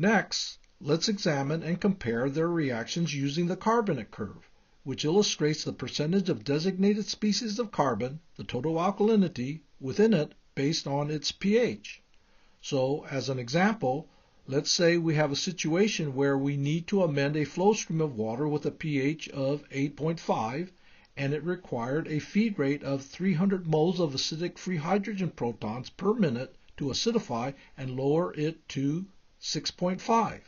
Next, let's examine and compare their reactions using the carbonate curve, which illustrates the percentage of designated species of carbon, the total alkalinity, within it based on its pH. So, as an example, let's say we have a situation where we need to amend a flow stream of water with a pH of 8.5, and it required a feed rate of 300 moles of acidic free hydrogen protons per minute to acidify and lower it to 6.5.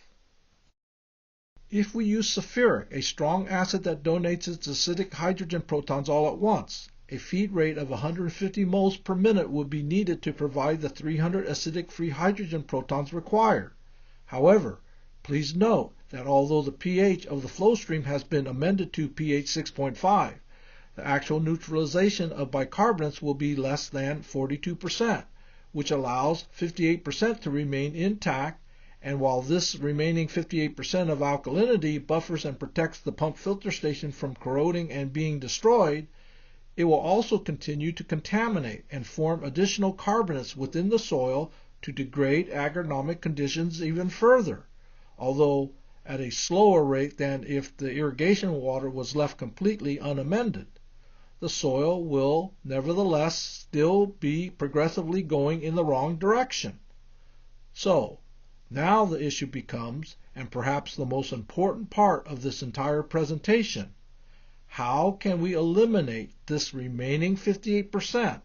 If we use sulfuric, a strong acid that donates its acidic hydrogen protons all at once, a feed rate of 150 moles per minute would be needed to provide the 300 acidic free hydrogen protons required. However, please note that although the pH of the flow stream has been amended to pH 6.5, the actual neutralization of bicarbonates will be less than 42%, which allows 58% to remain intact. And while this remaining 58% of alkalinity buffers and protects the pump filter station from corroding and being destroyed, it will also continue to contaminate and form additional carbonates within the soil to degrade agronomic conditions even further, although at a slower rate than if the irrigation water was left completely unamended. The soil will nevertheless still be progressively going in the wrong direction. So, now the issue becomes, and perhaps the most important part of this entire presentation, how can we eliminate this remaining 58%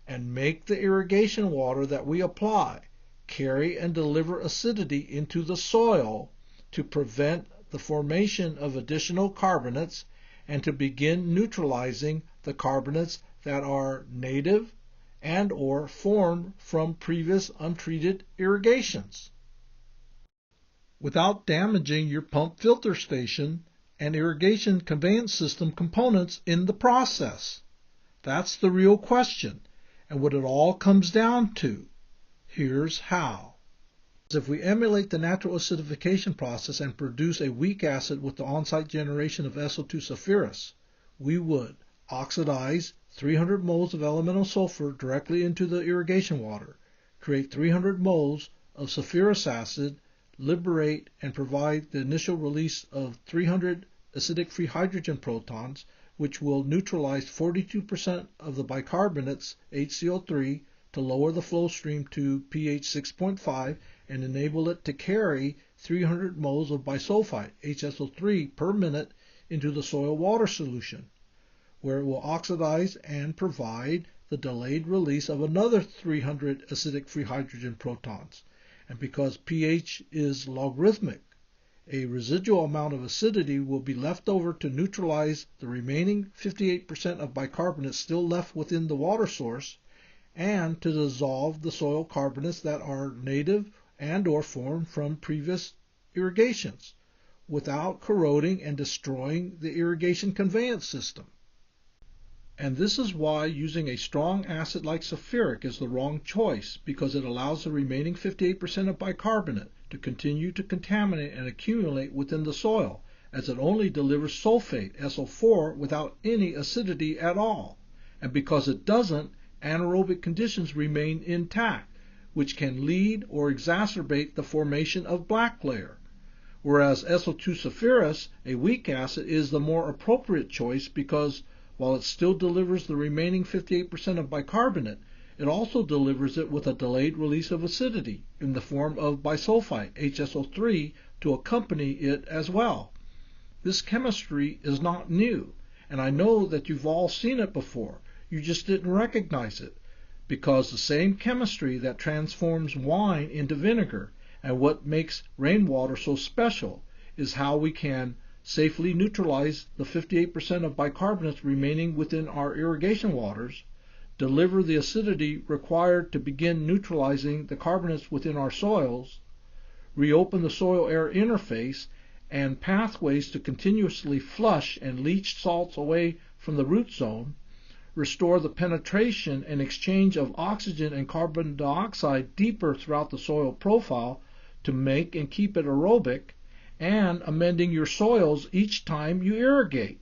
and make the irrigation water that we apply carry and deliver acidity into the soil to prevent the formation of additional carbonates and to begin neutralizing the carbonates that are native and or formed from previous untreated irrigations, without damaging your pump filter station and irrigation conveyance system components in the process? That's the real question, and what it all comes down to. Here's how. If we emulate the natural acidification process and produce a weak acid with the on-site generation of SO2 sulfurous, we would oxidize 300 moles of elemental sulfur directly into the irrigation water, create 300 moles of sulfurous acid, liberate and provide the initial release of 300 acidic free hydrogen protons, which will neutralize 42% of the bicarbonates, HCO3, to lower the flow stream to pH 6.5 and enable it to carry 300 moles of bisulfite, HSO3, per minute into the soil water solution, where it will oxidize and provide the delayed release of another 300 acidic free hydrogen protons. And because pH is logarithmic, a residual amount of acidity will be left over to neutralize the remaining 58% of bicarbonate still left within the water source and to dissolve the soil carbonates that are native and or formed from previous irrigations without corroding and destroying the irrigation conveyance system. And this is why using a strong acid like sulfuric is the wrong choice, because it allows the remaining 58% of bicarbonate to continue to contaminate and accumulate within the soil, as it only delivers sulfate, SO4, without any acidity at all. And because it doesn't, anaerobic conditions remain intact, which can lead or exacerbate the formation of black layer. Whereas SO2 sulfurous, a weak acid, is the more appropriate choice because while it still delivers the remaining 58% of bicarbonate, it also delivers it with a delayed release of acidity in the form of bisulfite, HSO3, to accompany it as well. This chemistry is not new, and I know that you've all seen it before. You just didn't recognize it, because the same chemistry that transforms wine into vinegar and what makes rainwater so special is how we can safely neutralize the 58% of bicarbonates remaining within our irrigation waters, deliver the acidity required to begin neutralizing the carbonates within our soils, reopen the soil-air interface and pathways to continuously flush and leach salts away from the root zone, restore the penetration and exchange of oxygen and carbon dioxide deeper throughout the soil profile to make and keep it aerobic, and amending your soils each time you irrigate,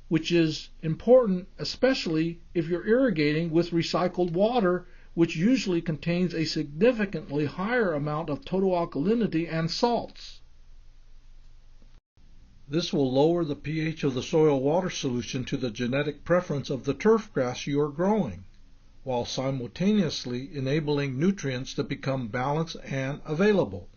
which is important especially if you're irrigating with recycled water, which usually contains a significantly higher amount of total alkalinity and salts. This will lower the pH of the soil-water solution to the genetic preference of the turf grass you are growing, while simultaneously enabling nutrients to become balanced and available.